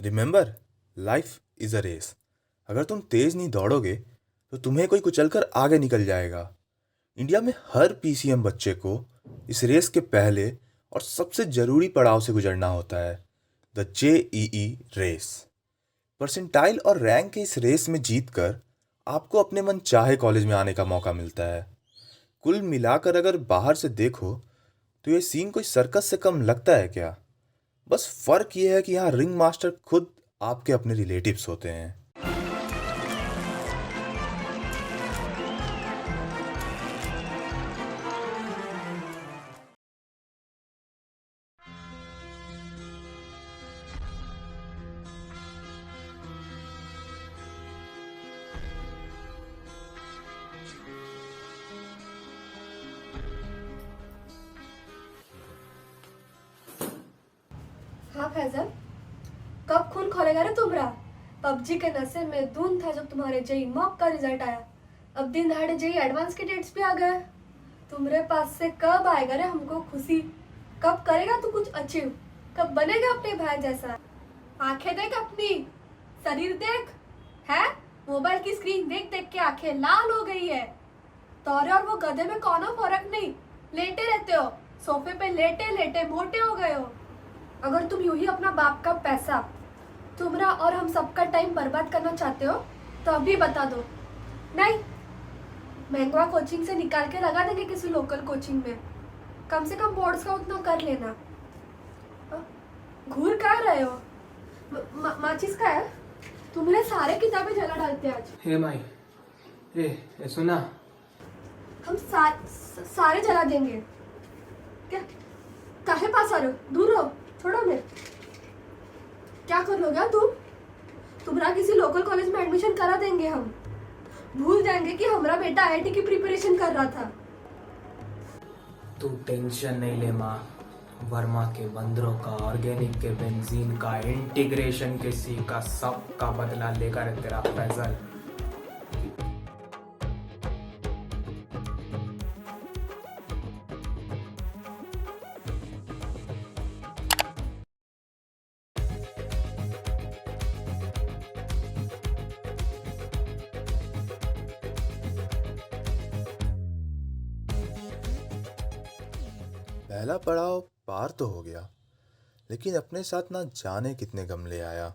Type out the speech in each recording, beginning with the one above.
Remember, life is a race. अगर तुम तेज नहीं दौड़ोगे तो तुम्हें कोई कुचलकर आगे निकल जाएगा। इंडिया में हर पीसीएम बच्चे को इस रेस के पहले और सबसे जरूरी पड़ाव से गुजरना होता है, द जेईई रेस। परसेंटाइल और रैंक के इस रेस में जीतकर आपको अपने मन चाहे कॉलेज में आने का मौका मिलता है। कुल मिलाकर अगर बाहर से देखो तो ये सीन कोई सर्कस से कम लगता है क्या? बस फर्क ये है कि यहाँ रिंग मास्टर खुद आपके अपने रिलेटिव्स होते हैं। हाँ फैजल, कब खून खोलेगा रे तुम्हारा? पबजी के नशे में धुन था जब तुम्हारे जेई मॉक का रिजल्ट आया। अब दिन दहाड़े जेई एडवांस के डेट्स भी आ गए। तुम्हारे पास से कब आएगा रे हमको खुशी? कब करेगा तू कुछ अचीव? कब बनेगा अपने भाई जैसा? आंखें देख अपनी, शरीर देख, है मोबाइल की स्क्रीन देख देख के आंखें लाल हो गई है। तोरे और वो गधे में कोनो फर्क नहीं। लेटे रहते हो सोफे पे, लेटे लेटे मोटे हो गए हो। अगर तुम यूं ही अपना बाप का पैसा, तुम्हारा और हम सबका टाइम बर्बाद करना चाहते हो तो अभी बता दो। नहीं, महंगा कोचिंग से निकाल के लगा देंगे किसी लोकल कोचिंग में। कम से कम बोर्ड्स का उतना कर लेना। घूर कहाँ रहे हो? माचिस का है? तुम्हारे सारे किताबें जला डालते हैं आज। हे माई, ए सुना। हम सारे जला देंगे। क्या काहे पास आ रहे हो? दूर रहो, छोड़ो मैं। क्या कर लोगे तुम? तुम्हारा किसी लोकल कॉलेज में एडमिशन करा देंगे हम। भूल जाएंगे कि हमारा बेटा आईआईटी की प्रिपरेशन कर रहा था। तू टेंशन नहीं ले माँ। वर्मा के बंदरों का, ऑर्गेनिक के बेंजीन का, इंटीग्रेशन के सी का, सब का बदला लेकर है तेरा फैजल। पहला पड़ाव पार तो हो गया, लेकिन अपने साथ ना जाने कितने गम ले आया।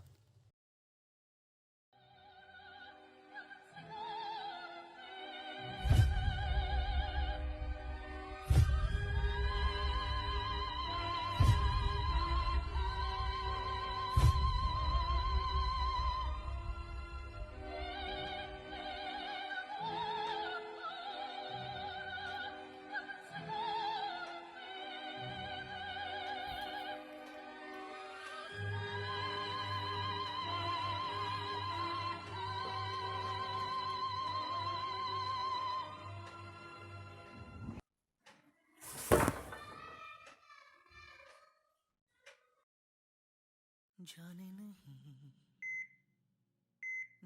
जाने नहीं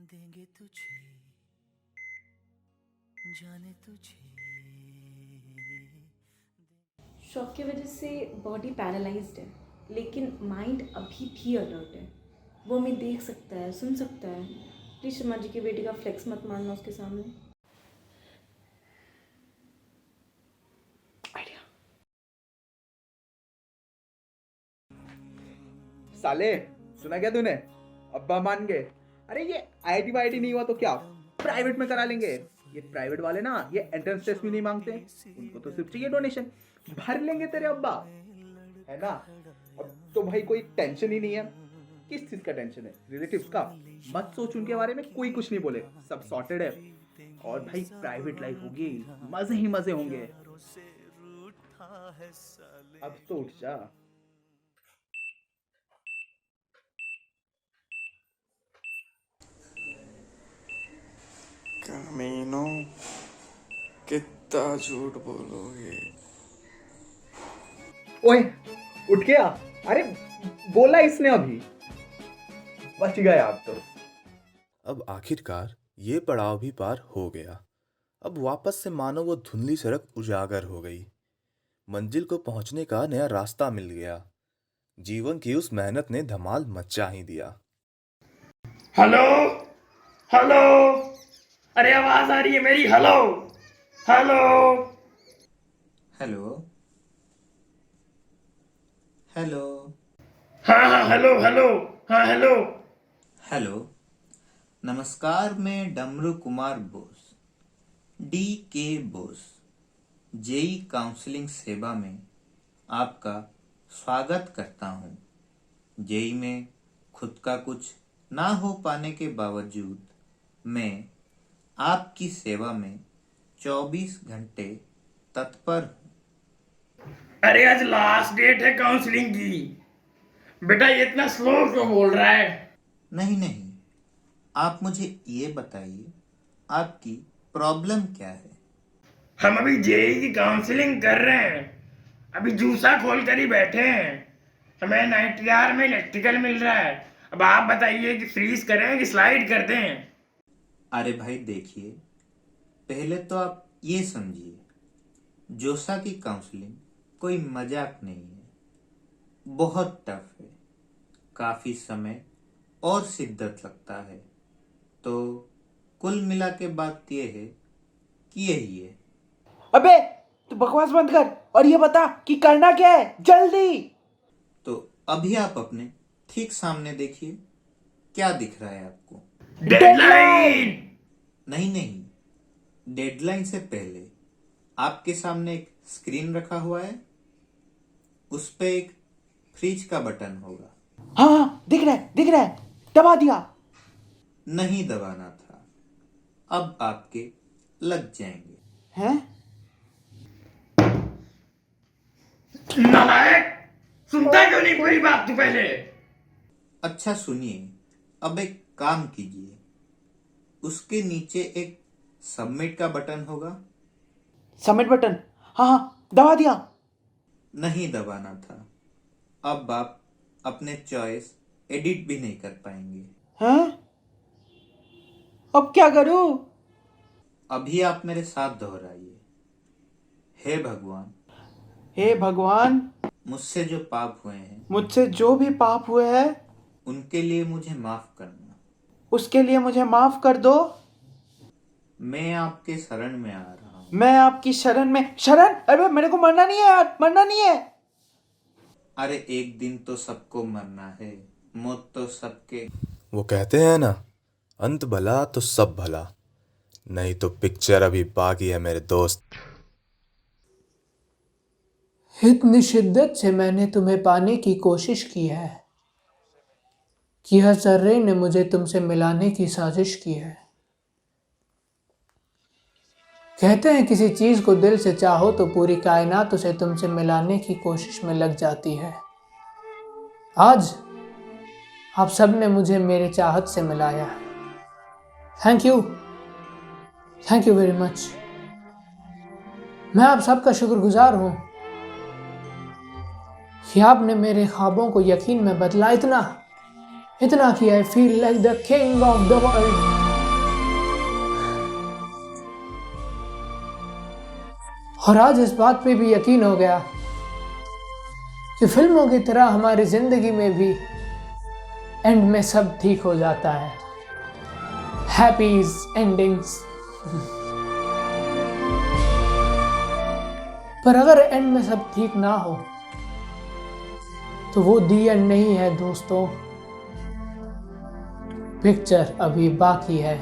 देंगे तुझे, जाने तुझे। शॉक की वजह से बॉडी पैरालाइज्ड है, लेकिन माइंड अभी भी अलर्ट है। वो हमें देख सकता है, सुन सकता है। प्लीज शर्मा जी की बेटी का फ्लेक्स मत मारना उसके सामने। आइडिया। साले, सुना क्या तूने? अब्बा मान गए। अरे ये आईआईटी वाईटी नहीं हुआ तो क्या, प्राइवेट में करा लेंगे। ये प्राइवेट वाले ना, ये एंट्रेंस टेस्ट भी नहीं मांगते, उनको तो सिर्फ चाहिए डोनेशन। भर लेंगे तेरे अब्बा, है ना। अब तो भाई कोई टेंशन ही नहीं है। किस चीज का टेंशन है? रिलेटिव्स का। मत सोच उनके बारे में, कोई कुछ नहीं बोले, सब सॉर्टेड है। और भाई प्राइवेट लाइफ होगी, मजे ही मजे होंगे। अब तो उठ जा। कमीनों, कितना झूठ बोलोगे? ओए, उठ गया? अरे बोला इसने अभी। बच गया आप तो। अब आखिरकार ये पड़ाव भी पार हो गया। अब वापस से मानो वो धुंधली सड़क उजागर हो गई। मंजिल को पहुंचने का नया रास्ता मिल गया। जीवन की उस मेहनत ने धमाल मचा ही दिया। हेलो हेलो, अरे आवाज आ रही है मेरी? Hello hello. हेलो हेलो हाँ हाँ हेलो हेलो, हाँ हेलो। हेलो। नमस्कार, मैं डमरू कुमार बोस, डी के बोस, जेई काउंसलिंग सेवा में आपका स्वागत करता हूँ। जेई में खुद का कुछ ना हो पाने के बावजूद मैं आपकी सेवा में 24 घंटे तत्पर हूँ। अरे आज लास्ट डेट है काउंसलिंग की। बेटा ये इतना स्लो क्यों बोल रहा है? नहीं नहीं, आप मुझे ये बताइए, आपकी प्रॉब्लम क्या है? हम अभी जेई की काउंसलिंग कर रहे हैं, अभी जूसा खोल कर ही बैठे हैं। हमें 90R में इलेक्ट्रिकल मिल रहा है। अब आप बताइए कि फ्रीज करें कि स्लाइड कर दें? अरे भाई देखिए, पहले तो आप ये समझिए, जोसा की काउंसलिंग कोई मजाक नहीं है, बहुत टफ है, काफी समय और शिद्दत लगता है। तो कुल मिला के बात ये है कि यही है। अबे तू बकवास बंद कर और ये बता कि करना क्या है, जल्दी। तो अभी आप अपने ठीक सामने देखिए, क्या दिख रहा है आपको? डेडलाइन। नहीं नहीं, डेडलाइन से पहले आपके सामने एक स्क्रीन रखा हुआ है, उस पे एक फ्रीज का बटन होगा। हाँ दिख रहा है, दबा दिया। नहीं दबाना था, अब आपके लग जाएंगे। हैं? नालायक, सुनता क्यों नहीं पूरी बात तू पहले? अच्छा सुनिए, अब एक काम कीजिए, उसके नीचे एक सबमिट का बटन होगा। सबमिट बटन, हाँ दबा दिया। नहीं दबाना था, अब आप अपने चॉइस एडिट भी नहीं कर पाएंगे। हैं? अब क्या करूं? अभी आप मेरे साथ दोहराइए, हे भगवान, हे भगवान, मुझसे जो पाप हुए हैं मुझसे जो भी पाप हुए हैं उनके लिए मुझे माफ करना। उसके लिए मुझे माफ कर दो। मैं आपके शरण में आ रहा हूँ। मैं आपकी शरण में। शरण? अरे मेरे को मरना नहीं है यार, मरना नहीं है। अरे एक दिन तो सबको मरना है, मौत तो सबके। वो कहते हैं ना, अंत भला तो सब भला। नहीं तो पिक्चर अभी बाकी है मेरे दोस्त। इतनी शिद्दत से मैंने तुम्हें पाने की कोशिश की है कि हर जर्रे ने मुझे तुमसे मिलाने की साजिश की है। कहते हैं किसी चीज को दिल से चाहो तो पूरी कायनात उसे तुमसे मिलाने की कोशिश में लग जाती है। आज आप सब ने मुझे मेरे चाहत से मिलाया है। Thank you very much. मैं आप सबका शुक्रगुजार हूं कि आपने मेरे ख्वाबों को यकीन में बदला। इतना कि I feel like the king of the world. और आज इस बात पे भी यकीन हो गया कि फिल्मों की तरह हमारी जिंदगी में भी एंड में सब ठीक हो जाता है। हैप्पीज एंडिंग्स। पर अगर एंड में सब ठीक ना हो तो वो दी एंड नहीं है दोस्तों, पिक्चर अभी बाकी है।